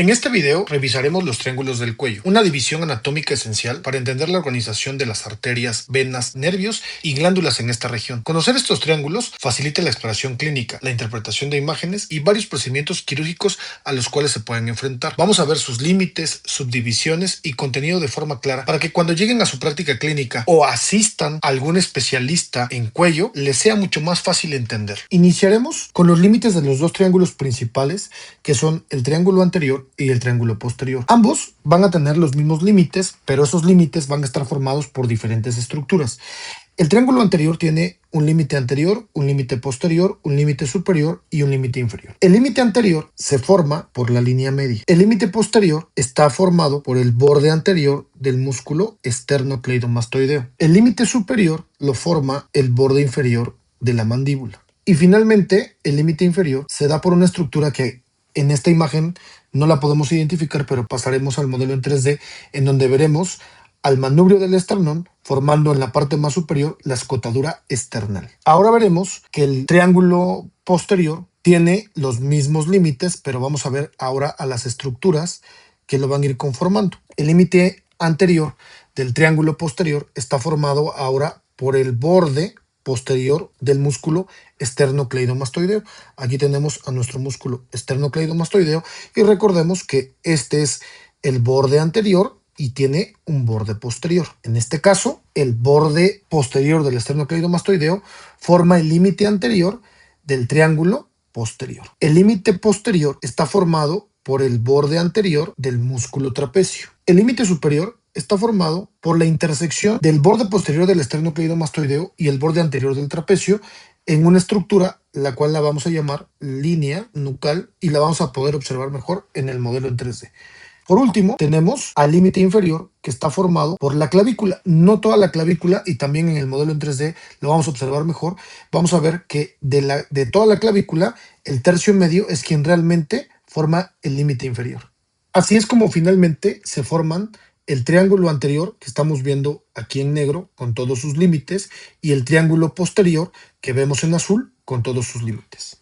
En este video revisaremos los triángulos del cuello, una división anatómica esencial para entender la organización de las arterias, venas, nervios y glándulas en esta región. Conocer estos triángulos facilita la exploración clínica, la interpretación de imágenes y varios procedimientos quirúrgicos a los cuales se pueden enfrentar. Vamos a ver sus límites, subdivisiones y contenido de forma clara para que cuando lleguen a su práctica clínica o asistan a algún especialista en cuello les sea mucho más fácil entender. Iniciaremos con los límites de los dos triángulos principales, que son el triángulo anterior y el triángulo posterior. Ambos van a tener los mismos límites, pero esos límites van a estar formados por diferentes estructuras. El triángulo anterior tiene un límite anterior, un límite posterior, un límite superior y un límite inferior. El límite anterior se forma por la línea media. El límite posterior está formado por el borde anterior del músculo esternocleidomastoideo. El límite superior lo forma el borde inferior de la mandíbula. Y finalmente, el límite inferior se da por una estructura que en esta imagen no la podemos identificar, pero pasaremos al modelo en 3D, en donde veremos al manubrio del esternón formando en la parte más superior la escotadura esternal. Ahora veremos que el triángulo posterior tiene los mismos límites, pero vamos a ver ahora a las estructuras que lo van a ir conformando. El límite anterior del triángulo posterior está formado ahora por el borde posterior del músculo esternocleidomastoideo. Aquí tenemos a nuestro músculo esternocleidomastoideo y recordemos que este es el borde anterior y tiene un borde posterior. En este caso, el borde posterior del esternocleidomastoideo forma el límite anterior del triángulo posterior. El límite posterior está formado por el borde anterior del músculo trapecio. El límite superior está formado por la intersección del borde posterior del esternocleidomastoideo y el borde anterior del trapecio en una estructura la cual la vamos a llamar línea nucal y la vamos a poder observar mejor en el modelo en 3D. Por último, tenemos al límite inferior que está formado por la clavícula, no toda la clavícula, y también en el modelo en 3D lo vamos a observar mejor. Vamos a ver que de toda la clavícula, el tercio medio es quien realmente forma el límite inferior. Así es como finalmente se forman el triángulo anterior que estamos viendo aquí en negro con todos sus límites y el triángulo posterior que vemos en azul con todos sus límites.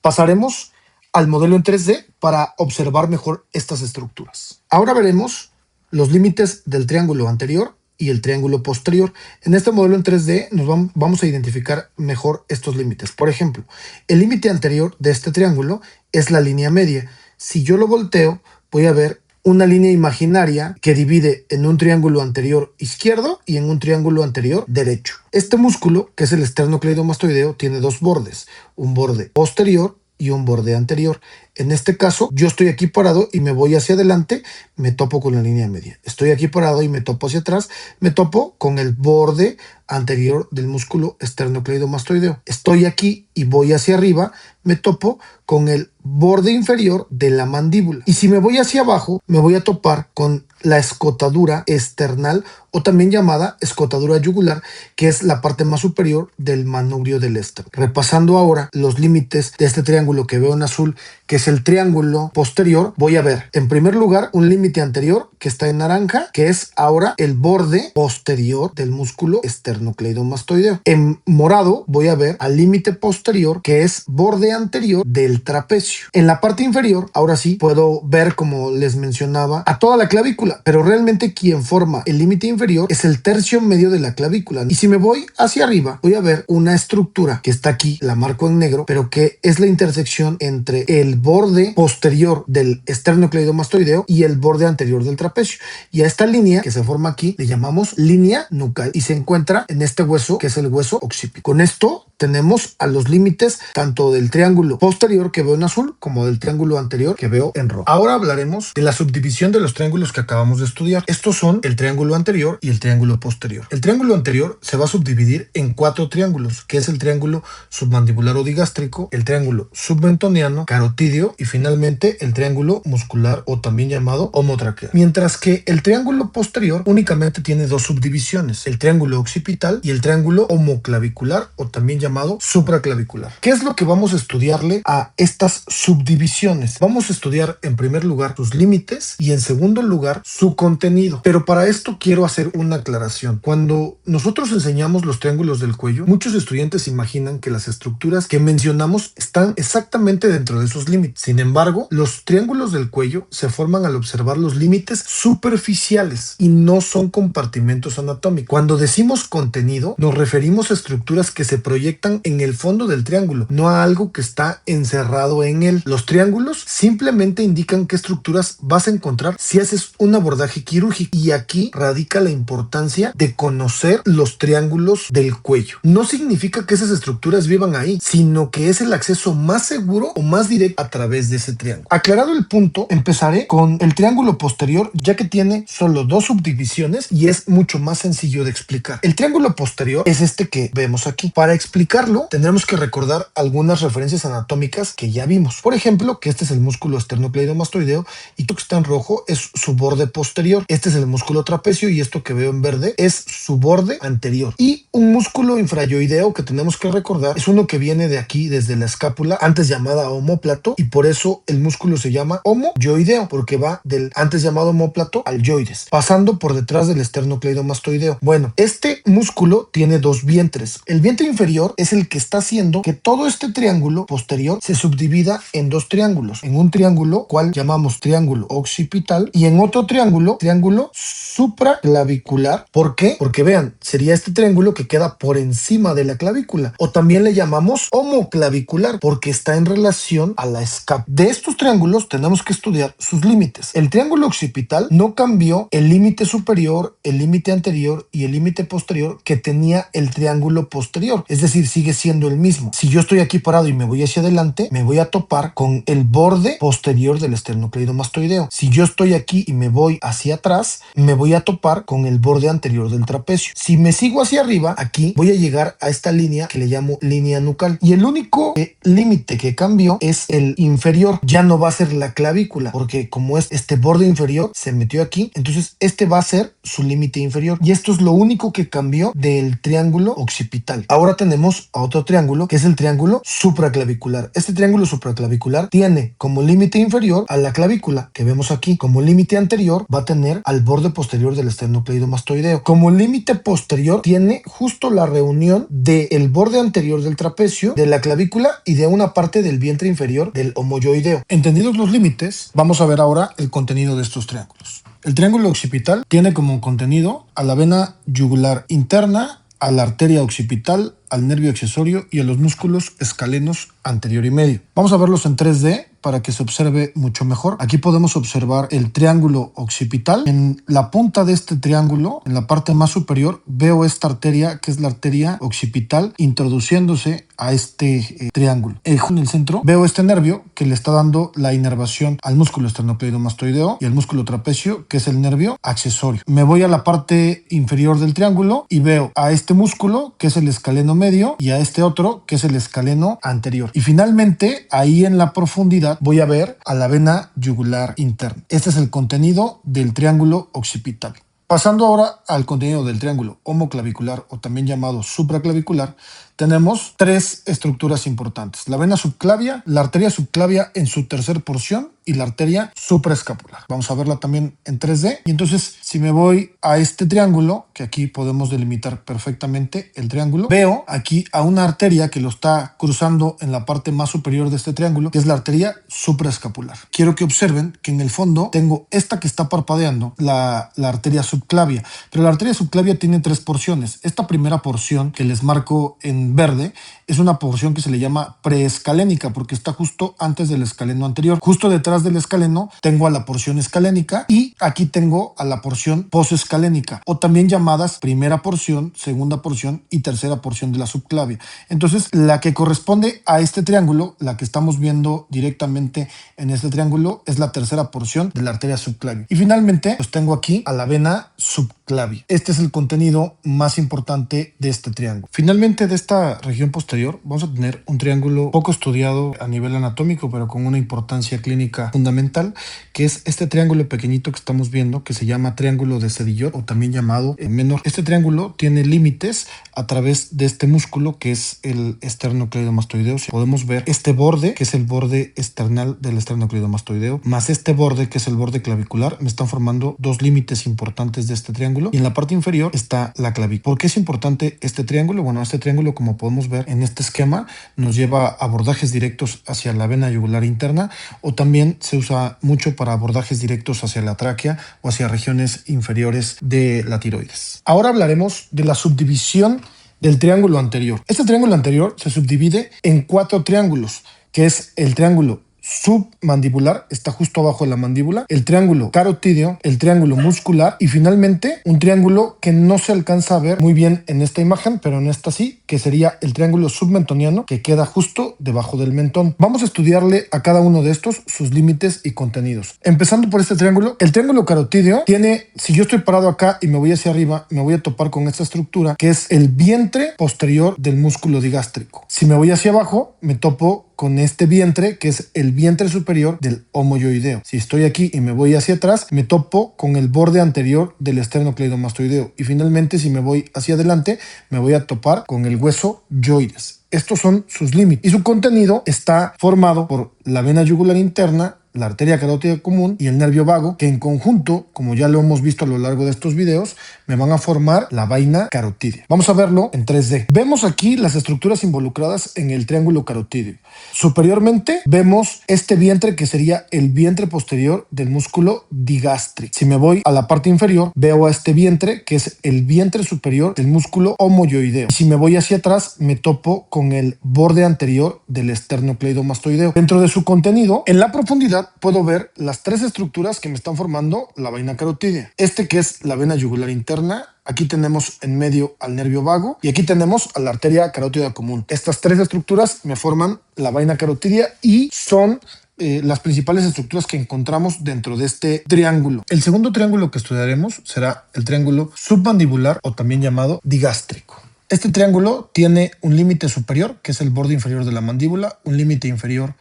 Pasaremos al modelo en 3D para observar mejor estas estructuras. Ahora veremos los límites del triángulo anterior y el triángulo posterior. En este modelo en 3D vamos a identificar mejor estos límites. Por ejemplo, el límite anterior de este triángulo es la línea media. Si yo lo volteo, voy a ver una línea imaginaria que divide en un triángulo anterior izquierdo y en un triángulo anterior derecho. Este músculo, que es el esternocleidomastoideo, tiene dos bordes, un borde posterior y un borde anterior. En este caso, yo estoy aquí parado y me voy hacia adelante, me topo con la línea media. Estoy aquí parado y me topo hacia atrás, me topo con el borde anterior del músculo esternocleidomastoideo. Estoy aquí y voy hacia arriba, me topo con el borde inferior de la mandíbula. Y si me voy hacia abajo, me voy a topar con la escotadura esternal o también llamada escotadura yugular, que es la parte más superior del manubrio del éster. Repasando ahora los límites de este triángulo que veo en azul, que es el triángulo posterior, voy a ver en primer lugar un límite anterior que está en naranja, que es ahora el borde posterior del músculo esternocleidomastoideo. En morado voy a ver al límite posterior, que es borde anterior del trapecio. En la parte inferior, ahora sí puedo ver, como les mencionaba, a toda la clavícula, pero realmente quien forma el límite inferior es el tercio medio de la clavícula. Y si me voy hacia arriba, voy a ver una estructura que está aquí, la marco en negro, pero que es la intersección entre el borde posterior del esternocleidomastoideo y el borde anterior del trapecio. Y a esta línea que se forma aquí le llamamos línea nucal y se encuentra en este hueso, que es el hueso occipito. Con esto tenemos a los límites tanto del triángulo posterior que veo en azul como del triángulo anterior que veo en rojo. Ahora hablaremos de la subdivisión de los triángulos que acabamos de estudiar. Estos son el triángulo anterior y el triángulo posterior. El triángulo anterior se va a subdividir en 4 triángulos, que es el triángulo submandibular o digástrico, el triángulo submentoniano, carotídeo y finalmente el triángulo muscular o también llamado homotraqueal. Mientras que el triángulo posterior únicamente tiene 2 subdivisiones, el triángulo occipital y el triángulo homoclavicular o también llamado supraclavicular. ¿Qué es lo que vamos a estudiarle a estas subdivisiones? Vamos a estudiar en primer lugar sus límites y en segundo lugar su contenido. Pero para esto quiero hacer una aclaración. Cuando nosotros enseñamos los triángulos del cuello, muchos estudiantes imaginan que las estructuras que mencionamos están exactamente dentro de esos límites. Sin embargo, los triángulos del cuello se forman al observar los límites superficiales y no son compartimentos anatómicos. Cuando decimos contenido, nos referimos a estructuras que se proyectan en el fondo del triángulo, no a algo que está encerrado en él. Los triángulos simplemente indican qué estructuras vas a encontrar si haces un abordaje quirúrgico, y aquí radica la importancia de conocer los triángulos del cuello. No significa que esas estructuras vivan ahí, sino que es el acceso más seguro o más directo a través de ese triángulo. Aclarado el punto, empezaré con el triángulo posterior, ya que tiene solo dos subdivisiones y es mucho más sencillo de explicar. El triángulo posterior es este que vemos aquí. Para explicarlo, tendremos que recordar algunas referencias anatómicas que ya vimos. Por ejemplo, que este es el músculo esternocleidomastoideo y esto que está en rojo es su borde posterior. Este es el músculo trapecio y esto que veo en verde es su borde anterior. Y un músculo infrayoideo que tenemos que recordar es uno que viene de aquí, desde la escápula, antes llamada omóplato, y por eso el músculo se llama homoyoideo, porque va del antes llamado omóplato al yoides, pasando por detrás del esternocleidomastoideo. Bueno, este músculo tiene dos vientres. El vientre inferior es el que está haciendo que todo este triángulo posterior se subdivida en dos triángulos. En un triángulo, cual llamamos triángulo occipital, y en otro triángulo, triángulo supraclavicular. ¿Por qué? Porque vean, sería este triángulo que queda por encima de la clavícula, o también le llamamos homoclavicular porque está en relación a la escápula. De estos triángulos tenemos que estudiar sus límites. El triángulo occipital no cambió el límite superior, el límite anterior y el límite posterior que tenía el triángulo posterior, es decir, sigue siendo el mismo. Si yo estoy aquí parado y me voy hacia adelante, me voy a topar con el borde posterior del esternocleidomastoideo. Si yo estoy aquí y me voy hacia atrás, me voy a topar con el borde anterior del trapecio. Si me sigo hacia arriba, aquí voy a llegar a esta línea que le llamo línea nucal, y el único límite que cambió es el inferior. Ya no va a ser la clavícula, porque como es este borde inferior se metió aquí, entonces este va a ser su límite inferior, y esto es lo único que cambió del triángulo occipital. Ahora tenemos a otro triángulo que es el triángulo supraclavicular. Este triángulo supraclavicular tiene como límite inferior a la clavícula que vemos aquí. Como límite anterior va a tener al borde posterior del esternocleidomastoideo. Como límite posterior tiene justo la reunión del borde anterior del trapecio, de la clavícula y de una parte del vientre inferior del homoyoideo. Entendidos los límites, vamos a ver ahora el contenido de estos triángulos. El triángulo occipital tiene como contenido a la vena yugular interna, a la arteria occipital, al nervio accesorio y a los músculos escalenos anterior y medio. Vamos a verlos en 3D para que se observe mucho mejor. Aquí podemos observar el triángulo occipital. En la punta de este triángulo, en la parte más superior, veo esta arteria que es la arteria occipital introduciéndose a este triángulo. En el centro veo este nervio que le está dando la inervación al músculo esternocleidomastoideo y al músculo trapecio, que es el nervio accesorio. Me voy a la parte inferior del triángulo y veo a este músculo que es el escaleno medio y a este otro que es el escaleno anterior. Y finalmente, ahí en la profundidad voy a ver a la vena yugular interna. Este es el contenido del triángulo occipital. Pasando ahora al contenido del triángulo homoclavicular, o también llamado supraclavicular, tenemos tres estructuras importantes: la vena subclavia, la arteria subclavia en su tercer porción y la arteria supraescapular. Vamos a verla también en 3D. Y entonces, si me voy a este triángulo, que aquí podemos delimitar perfectamente el triángulo, veo aquí a una arteria que lo está cruzando en la parte más superior de este triángulo, que es la arteria supraescapular. Quiero que observen que en el fondo tengo esta que está parpadeando, la arteria subclavia, pero la arteria subclavia tiene tres porciones. Esta primera porción que les marco en verde es una porción que se le llama preescalénica, porque está justo antes del escaleno anterior. Justo detrás del escaleno tengo a la porción escalénica y aquí tengo a la porción posescalénica, o también llamadas primera porción, segunda porción y tercera porción de la subclavia. Entonces, la que corresponde a este triángulo, la que estamos viendo directamente en este triángulo, es la tercera porción de la arteria subclavia. Y finalmente, pues tengo aquí a la vena subclavia. Este es el contenido más importante de este triángulo. Finalmente, de esta región posterior, vamos a tener un triángulo poco estudiado a nivel anatómico, pero con una importancia clínica fundamental, que es este triángulo pequeñito que estamos viendo, que se llama triángulo de Sedillot, o también llamado menor. Este triángulo tiene límites a través de este músculo que es el esternocleidomastoideo. Podemos ver este borde, que es el borde external del esternocleidomastoideo, más este borde, que es el borde clavicular. Me están formando dos límites importantes de este triángulo. triángulo y en la parte inferior está la clavícula. ¿Por qué es importante este triángulo? Bueno, este triángulo, como podemos ver en este esquema, nos lleva a abordajes directos hacia la vena yugular interna, o también se usa mucho para abordajes directos hacia la tráquea o hacia regiones inferiores de la tiroides. Ahora hablaremos de la subdivisión del triángulo anterior. Este triángulo anterior se subdivide en 4 triángulos, que es el triángulo submandibular, está justo abajo de la mandíbula, el triángulo carotídeo, el triángulo muscular y finalmente un triángulo que no se alcanza a ver muy bien en esta imagen, pero en esta sí, que sería el triángulo submentoniano, que queda justo debajo del mentón. Vamos a estudiarle a cada uno de estos sus límites y contenidos. Empezando por este triángulo, el triángulo carotídeo tiene, si yo estoy parado acá y me voy hacia arriba, me voy a topar con esta estructura que es el vientre posterior del músculo digástrico. Si me voy hacia abajo, me topo con este vientre, que es el vientre superior del homoyoideo. Si estoy aquí y me voy hacia atrás, me topo con el borde anterior del esternocleidomastoideo. Y finalmente, si me voy hacia adelante, me voy a topar con el hueso yoides. Estos son sus límites. Y su contenido está formado por la vena yugular interna, la arteria carótida común y el nervio vago, que en conjunto, como ya lo hemos visto a lo largo de estos videos, me van a formar la vaina carotídea. Vamos a verlo en 3D. Vemos aquí las estructuras involucradas en el triángulo carotídeo. Superiormente vemos este vientre, que sería el vientre posterior del músculo digástrico. Si me voy a la parte inferior, veo a este vientre, que es el vientre superior del músculo homoyoideo. Si me voy hacia atrás, me topo con el borde anterior del esternocleidomastoideo. Dentro de su contenido, en la profundidad, puedo ver las 3 estructuras que me están formando la vaina carotídea. Este, que es la vena yugular interna, aquí tenemos en medio al nervio vago y aquí tenemos a la arteria carótida común. Estas 3 estructuras me forman la vaina carotídea y son las principales estructuras que encontramos dentro de este triángulo. El segundo triángulo que estudiaremos será el triángulo submandibular, o también llamado digástrico. Este triángulo tiene un límite superior, que es el borde inferior de la mandíbula, un límite inferior,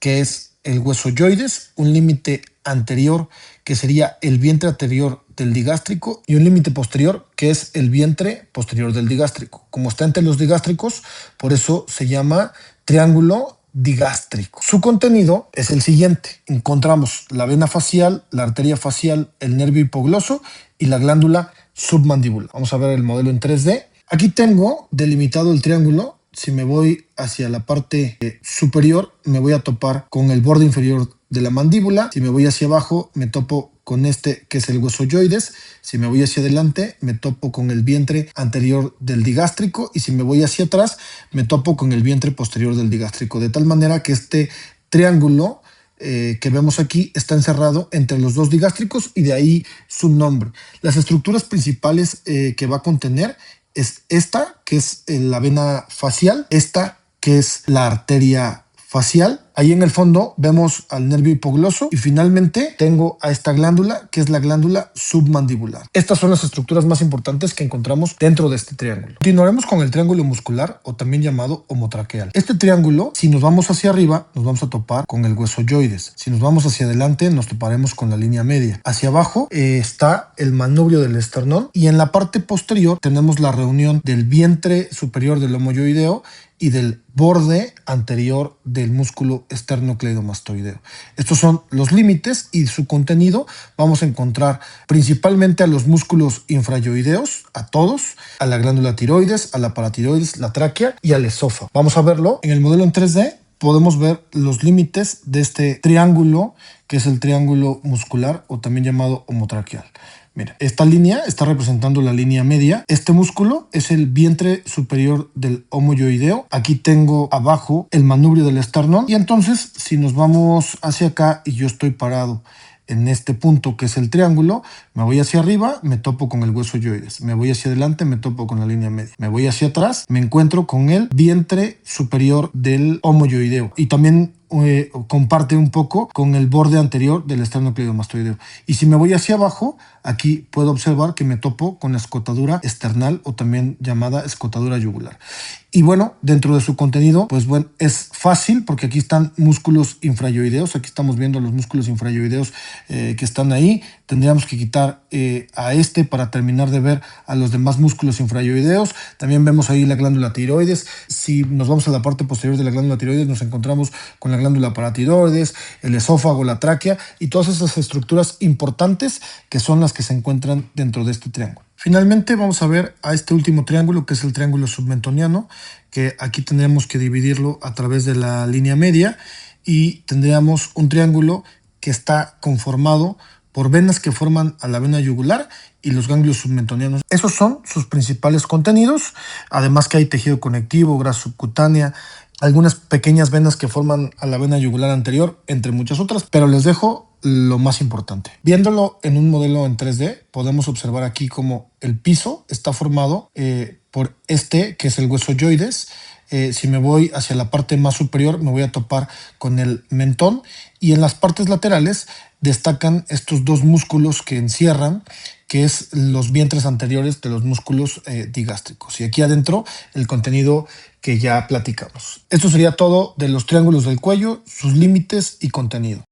que es el hueso yoides, un límite anterior, que sería el vientre anterior del digástrico, y un límite posterior, que es el vientre posterior del digástrico. Como está entre los digástricos, por eso se llama triángulo digástrico. Su contenido es el siguiente. Encontramos la vena facial, la arteria facial, el nervio hipogloso y la glándula submandibular. Vamos a ver el modelo en 3D. Aquí tengo delimitado el triángulo. Si me voy hacia la parte superior, me voy a topar con el borde inferior de la mandíbula. Si me voy hacia abajo, me topo con este, que es el hueso yoides. Si me voy hacia adelante, me topo con el vientre anterior del digástrico. Y si me voy hacia atrás, me topo con el vientre posterior del digástrico. De tal manera que este triángulo que vemos aquí está encerrado entre los 2 digástricos, y de ahí su nombre. Las estructuras principales que va a contener es esta, que es la vena facial, esta, que es la arteria facial. Ahí en el fondo vemos al nervio hipogloso y finalmente tengo a esta glándula, que es la glándula submandibular. Estas son las estructuras más importantes que encontramos dentro de este triángulo. Continuaremos con el triángulo muscular, o también llamado homotraqueal. Este triángulo, si nos vamos hacia arriba, nos vamos a topar con el hueso yoides. Si nos vamos hacia adelante, nos toparemos con la línea media. Hacia abajo está el manubrio del esternón, y en la parte posterior tenemos la reunión del vientre superior del homoyoideo y del borde anterior del músculo esternocleidomastoideo. Estos son los límites, y su contenido vamos a encontrar principalmente a los músculos infrayoideos, a todos, a la glándula tiroides, a la paratiroides, la tráquea y al esófago. Vamos a verlo en el modelo en 3D. Podemos ver los límites de este triángulo, que es el triángulo muscular, o también llamado homotraqueal. Mira, esta línea está representando la línea media. Este músculo es el vientre superior del homoyoideo. Aquí tengo abajo el manubrio del esternón. Y entonces, si nos vamos hacia acá y yo estoy parado en este punto, que es el triángulo, me voy hacia arriba, me topo con el hueso yoides. Me voy hacia adelante, me topo con la línea media. Me voy hacia atrás, me encuentro con el vientre superior del homoyoideo. Y también comparte un poco con el borde anterior del esternocleidomastoideo. Y si me voy hacia abajo, aquí puedo observar que me topo con la escotadura esternal, o también llamada escotadura yugular. Y bueno, dentro de su contenido, pues bueno, es fácil porque aquí están músculos infrayoideos. Aquí estamos viendo los músculos infrayoideos que están ahí. tendríamos que quitar a este para terminar de ver a los demás músculos infrahioideos. También vemos ahí la glándula tiroides. Si nos vamos a la parte posterior de la glándula tiroides, nos encontramos con la glándula paratiroides, el esófago, la tráquea y todas esas estructuras importantes que son las que se encuentran dentro de este triángulo. Finalmente vamos a ver a este último triángulo, que es el triángulo submentoniano, que aquí tendríamos que dividirlo a través de la línea media y tendríamos un triángulo que está conformado por venas que forman a la vena yugular y los ganglios submentonianos. Esos son sus principales contenidos, además que hay tejido conectivo, grasa subcutánea, algunas pequeñas venas que forman a la vena yugular anterior, entre muchas otras, pero les dejo lo más importante. Viéndolo en un modelo en 3D, podemos observar aquí cómo el piso está formado por que es el hueso yoides. Si me voy hacia la parte más superior, me voy a topar con el mentón y en las partes laterales destacan estos dos músculos que encierran, que es los vientres anteriores de los músculos digástricos. Y aquí adentro el contenido que ya platicamos. Esto sería todo de los triángulos del cuello, sus límites y contenido.